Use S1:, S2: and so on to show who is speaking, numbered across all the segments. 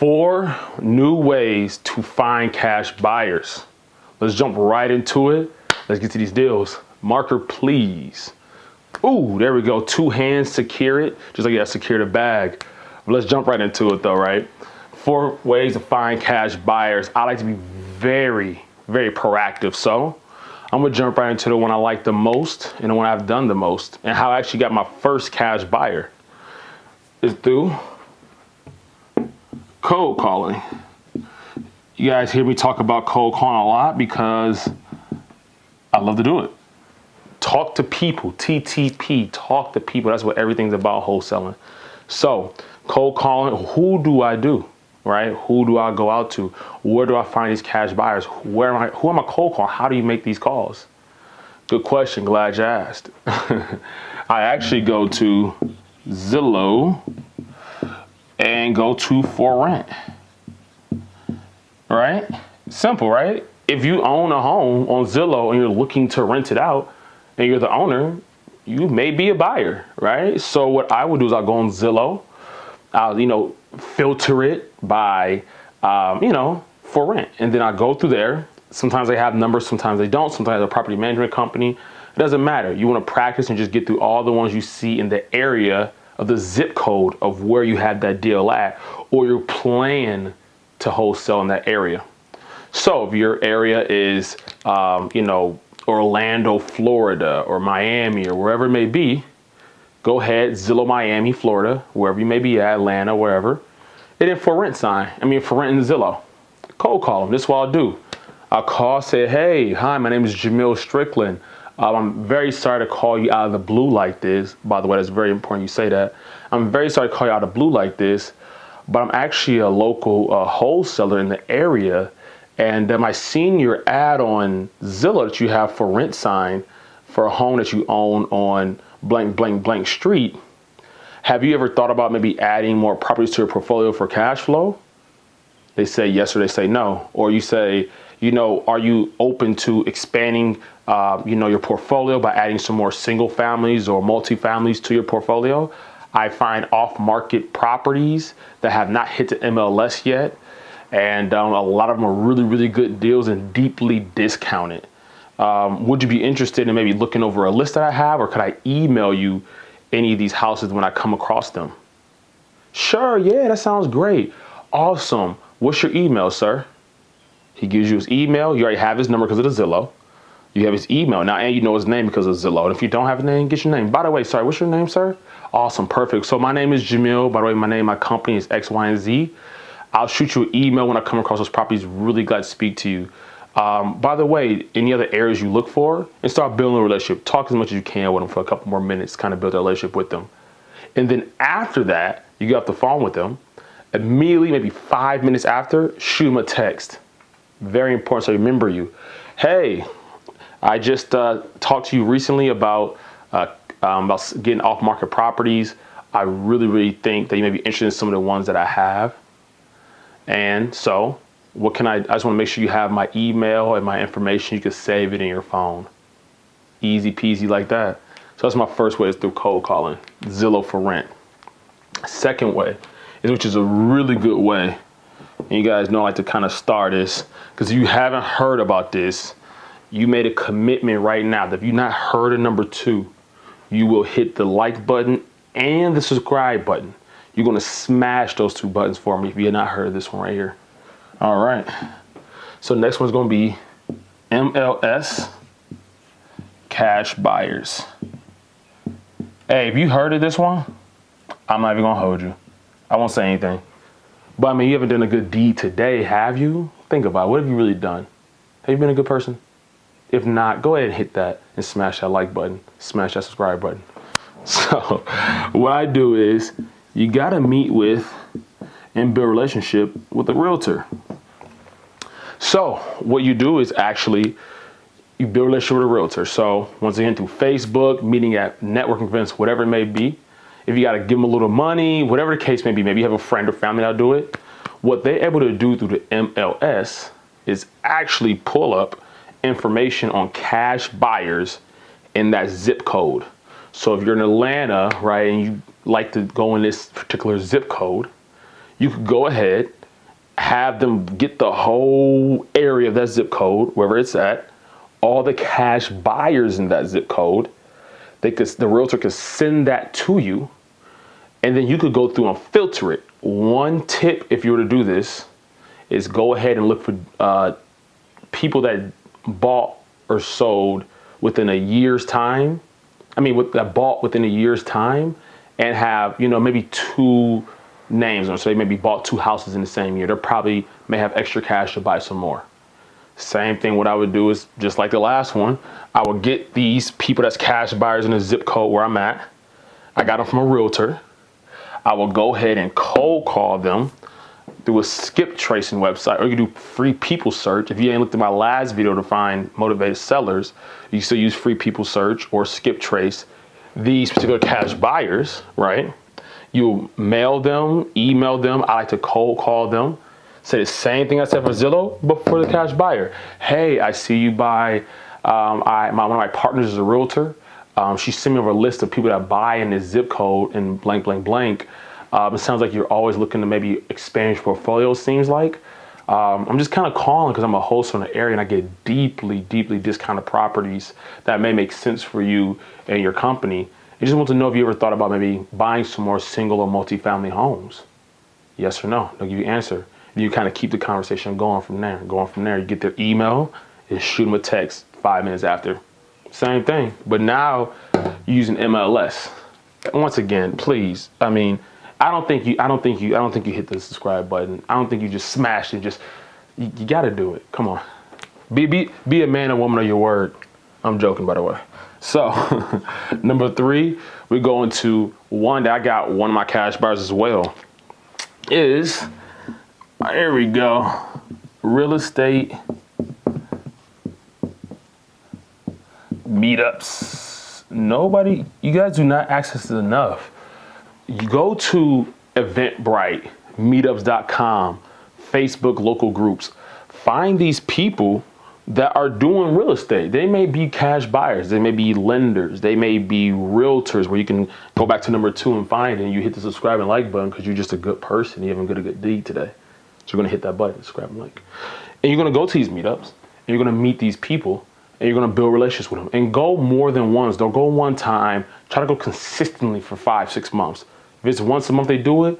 S1: 4 new ways to find cash buyers. Let's jump right into it. Let's get to these deals. Marker, please. Ooh, there we go. 2 hands secure it, just like you secure the bag. But let's jump right into it though, right? 4 ways to find cash buyers. I like to be very, very proactive. So I'm gonna jump right into the one I like the most and the one I've done the most, and how I actually got my first cash buyer is through cold calling. You guys hear me talk about cold calling a lot because I love to do it. Talk to people, TTP, talk to people. That's what everything's about, wholesaling. So cold calling, who do I do, right? Who do I go out to? Where do I find these cash buyers? Who am I cold calling? How do you make these calls? Good question, glad you asked. I actually go to Zillow and go to for rent, right? Simple, right? If you own a home on Zillow and you're looking to rent it out and you're the owner, you may be a buyer, right? So what I would do is I'll go on Zillow, I'll, filter it by, for rent. And then I go through there. Sometimes they have numbers, sometimes they don't. Sometimes they're a property management company. It doesn't matter. You want to practice and just get through all the ones you see in the area of the zip code of where you have that deal at, or your plan to wholesale in that area. So if your area is, Orlando, Florida, or Miami, or wherever it may be, go ahead, Zillow Miami, Florida, wherever you may be at, Atlanta, wherever. And then for rent for rent in Zillow. Cold call them. This is what I'll do. I'll call, say, hey, hi, my name is Jamil Strickland. I'm very sorry to call you out of the blue like this. By the way, that's very important you say that. I'm very sorry to call you out of the blue like this, but I'm actually a local wholesaler in the area. And I seen your ad on Zillow that you have for rent sign for a home that you own on blank, blank, blank street. Have you ever thought about maybe adding more properties to your portfolio for cash flow? They say yes or they say no. Or you say, are you open to expanding, your portfolio by adding some more single families or multifamilies to your portfolio? I find off-market properties that have not hit the MLS yet. And a lot of them are really, really good deals and deeply discounted. Would you be interested in maybe looking over a list that I have, or could I email you any of these houses when I come across them? Sure, yeah, that sounds great. Awesome. What's your email, sir? He gives you his email. You already have his number because of the Zillow. You have his email now, and you know his name because of Zillow. And if you don't have a name, get your name. By the way, sorry, what's your name, sir? Awesome, perfect. So my name is Jamil. By the way, my company is X, Y, and Z. I'll shoot you an email when I come across those properties. Really glad to speak to you. By the way, any other areas you look for, and start building a relationship. Talk as much as you can with them for a couple more minutes, kind of build a relationship with them. And then after that, you get off the phone with them. Immediately, maybe 5 minutes after, shoot them a text. Very important, so I remember you. Hey, I just talked to you recently about getting off-market properties. I really, really think that you may be interested in some of the ones that I have. And so I just want to make sure you have my email and my information. You can save it in your phone. Easy peasy like that. So that's my first way, is through cold calling, Zillow for rent. Second way, which is a really good way, and you guys know I like to kind of start this, because if you haven't heard about this, you made a commitment right now that if you've not heard of number 2, you will hit the like button and the subscribe button. You're going to smash those 2 buttons for me if you have not heard of this one right here. All right. So next one's going to be MLS Cash Buyers. Hey, if you heard of this one, I'm not even going to hold you. I won't say anything. But you haven't done a good deed today, have you? Think about it. What have you really done? Have you been a good person? If not, go ahead and hit that and smash that like button. Smash that subscribe button. So what I do is, you got to meet with and build a relationship with a realtor. So what you do is actually you build a relationship with a realtor. So once again, through Facebook, meeting at networking events, whatever it may be. If you got to give them a little money, whatever the case may be, maybe you have a friend or family that'll do it. What they're able to do through the MLS is actually pull up information on cash buyers in that zip code. So if you're in Atlanta, right, and you like to go in this particular zip code, you could go ahead have them get the whole area of that zip code, wherever it's at, all the cash buyers in that zip code. The realtor could send that to you, and then you could go through and filter it. One tip, if you were to do this, is go ahead and look for people that bought or sold within a year's time. That bought within a year's time and have, maybe two names, or so they maybe bought two houses in the same year. They probably may have extra cash to buy some more. Same thing, what I would do is just like the last one, I would get these people that's cash buyers in the zip code where I'm at. I got them from a realtor. I will go ahead and cold call them through a skip tracing website, or you can do free people search. If you ain't looked at my last video to find motivated sellers, you can still use free people search or skip trace these particular cash buyers, right? You mail them, email them. I like to cold call them. Say the same thing I said for Zillow, but for the cash buyer. Hey, I see you buy. One of my partners is a realtor. She sent me over a list of people that buy in this zip code in blank, blank, blank. It sounds like you're always looking to maybe expand your portfolio, seems like. I'm just kind of calling because I'm a host in the area and I get deeply, deeply discounted properties that may make sense for you and your company. I just want to know if you ever thought about maybe buying some more single or multifamily homes. Yes or no? They'll give you an answer. You kind of keep the conversation going from there. You get their email and shoot them a text 5 minutes after. Same thing, but now you're using MLS. Once again, please. I don't think you hit the subscribe button. I don't think you just smash it. You got to do it. Come on, be a man or woman of your word. I'm joking, by the way. So number 3, we're going to one that I got one of my cash buyers as well. Is here we go. Real estate meetups. You guys do not access it enough. You go to Eventbrite, meetups.com, Facebook local groups. Find these people that are doing real estate. They may be cash buyers. They may be lenders. They may be realtors, where you can go back to number 2 and find it. And you hit the subscribe and like button because you're just a good person. You haven't got a good deed today. So you're going to hit that button, subscribe and like. And you're going to go to these meetups and you're going to meet these people and you're going to build relationships with them. And go more than once. Don't go one time. Try to go consistently for 5-6 months. If it's once a month they do it,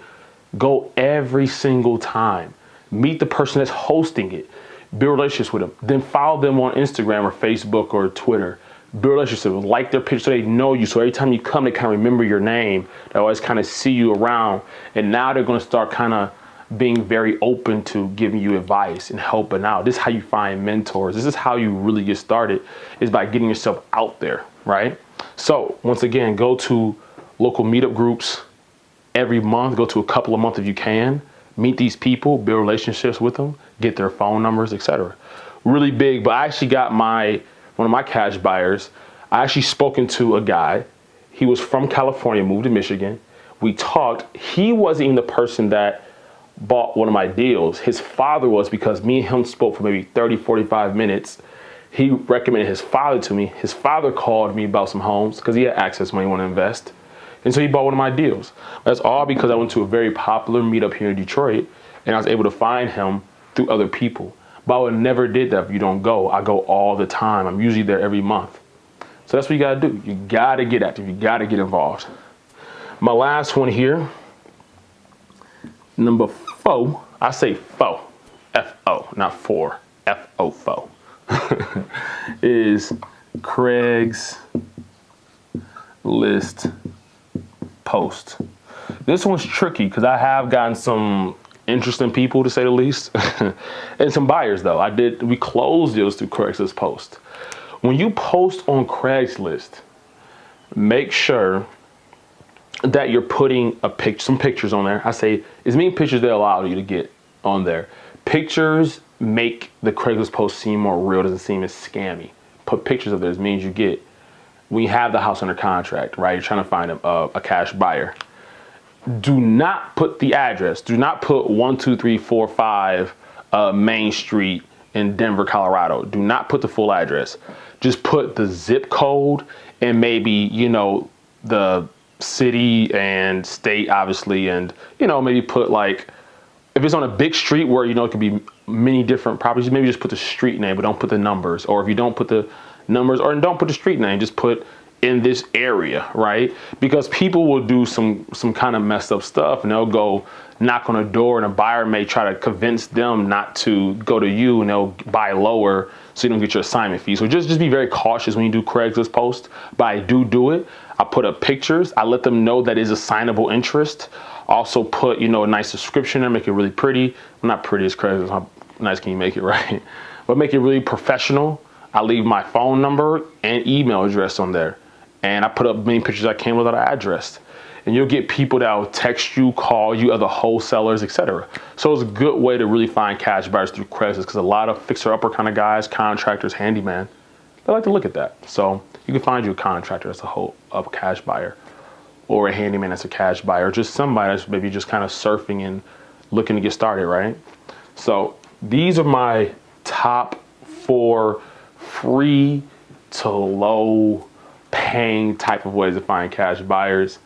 S1: go every single time. Meet the person that's hosting it. Build relationships with them. Then follow them on Instagram or Facebook or Twitter. Build relationships. Like their picture so they know you. So every time you come, they kind of remember your name. They always kind of see you around. And now they're going to start kind of being very open to giving you advice and helping out. This is how you find mentors. This is how you really get started, is by getting yourself out there, right? So once again, go to local meetup groups every month. Go to a couple of months if you can. Meet these people, build relationships with them, get their phone numbers, etc. Really big. But I actually got one of my cash buyers. I actually spoken to a guy. He was from California, moved to Michigan. We talked. He wasn't even the person that bought one of my deals. His father was, because me and him spoke for maybe 30, 45 minutes. He recommended his father to me. His father called me about some homes because he had access when he wanted to invest. And so he bought one of my deals. That's all because I went to a very popular meetup here in Detroit and I was able to find him through other people. But I would never did that if you don't go. I go all the time. I'm usually there every month. So that's what you gotta do. You gotta get active. You gotta get involved. My last one here, number 4, I say FO, F-O, not 4, F-O, FO, is Craiglist Post. This one's tricky because I have gotten some interesting people, to say the least, and some buyers though. We closed deals through Craiglist Post. When you post on Craigslist, make sure that you're putting some pictures on there. I say as many pictures they allow you to get on there. Pictures make the Craigslist post seem more real, doesn't seem as scammy. Put pictures of those means you get, when you have the house under contract, right? You're trying to find a cash buyer. Do not put the address. Do not put 12345 Main Street in Denver, Colorado. Do not put the full address. Just put the zip code and maybe, the city and state, obviously, and maybe put, like, if If it's on a big street where, you know, it could be many different properties, maybe just put the street name, but don't put the numbers. Or if you don't put the numbers, or don't put the street name, just put in this area, right? Because people will do some kind of messed up stuff, and they'll go knock on a door, and a buyer may try to convince them not to go to you, and they'll buy lower so you don't get your assignment fee. So just be very cautious when you do Craigslist posts. But I do it. I put up pictures. I let them know that is assignable interest. Also put, you know, a nice description there, make it really pretty. Well, not pretty as Craigslist, how nice can you make it, right? But make it really professional. I leave my phone number and email address on there. And I put up many pictures I can without an address. And you'll get people that will text you, call you, other wholesalers, etc. So it's a good way to really find cash buyers through Craigslist, because a lot of fixer-upper kind of guys, contractors, handyman, they like to look at that. So you can find you a contractor that's a cash buyer, or a handyman that's a cash buyer, or just somebody that's maybe just kind of surfing and looking to get started, right? So these are my top 4 free to low paying type of ways to find cash buyers.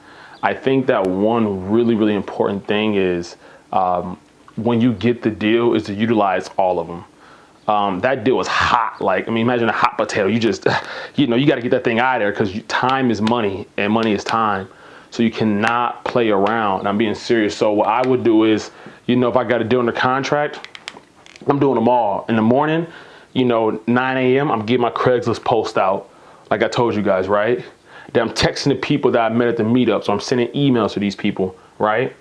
S1: I think that one really important thing is when you get the deal is to utilize all of them. That deal is hot. Like, I mean, imagine a hot potato. You just, you know, you got to get that thing out of there, because time is money and money is time. So you cannot play around. And I'm being serious. So what I would do is, you know, if I got a deal under contract, I'm doing them all. In the morning, you know, 9 a.m., I'm getting my Craigslist post out, like I told you guys, right? Then I'm texting the people that I met at the meetup. So I'm sending emails to these people, right?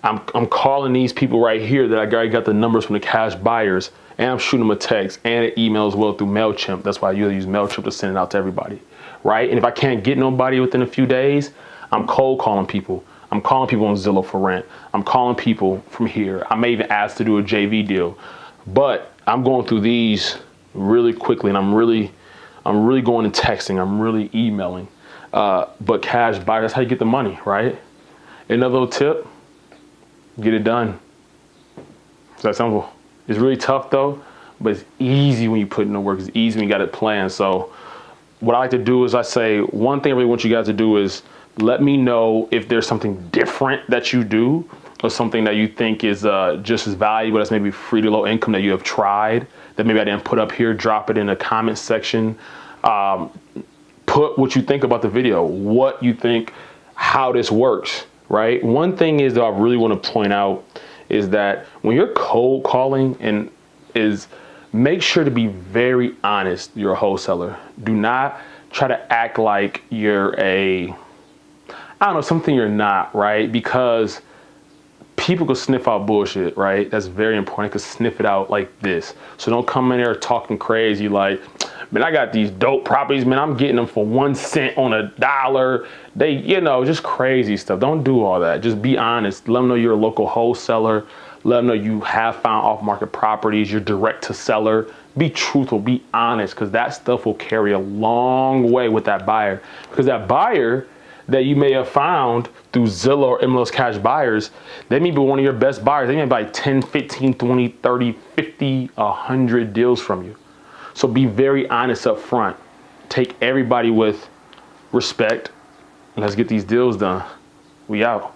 S1: I'm calling these people right here that I already got the numbers from the cash buyers, and I'm shooting them a text and an email as well through MailChimp. That's why I usually use MailChimp to send it out to everybody, right? And if I can't get nobody within a few days, I'm cold calling people. I'm calling people on Zillow for rent. I'm calling people from here. I may even ask to do a JV deal, but I'm going through these really quickly, and I'm really going and texting. I'm really emailing. But cash buyer, that's how you get the money, right? Another little tip, get it done. It's that simple. It's really tough though, but it's easy when you put in the work. It's easy when you got it planned. So what I like to do is I say, one thing I really want you guys to do is let me know if there's something different that you do, or something that you think is just as valuable as maybe free to low income that you have tried, that maybe I didn't put up here. Drop it in the comment section. Put what you think about the video, what you think, how this works, right? One thing is that I really want to point out is that when you're cold calling, make sure to be very honest. You're a wholesaler. Do not try to act like you're something you're not, right? Because people could sniff out bullshit, right? That's very important. They could sniff it out like this. So don't come in there talking crazy like, man, I got these dope properties, man. I'm getting them for 1 cent on a dollar. They, you know, just crazy stuff. Don't do all that. Just be honest. Let them know you're a local wholesaler. Let them know you have found off-market properties. You're direct to seller. Be truthful. Be honest, because that stuff will carry a long way with that buyer. Because that buyer that you may have found through Zillow or MLS Cash Buyers, they may be one of your best buyers. They may buy 10, 15, 20, 30, 50, 100 deals from you. So be very honest up front. Take everybody with respect. Let's get these deals done. We out.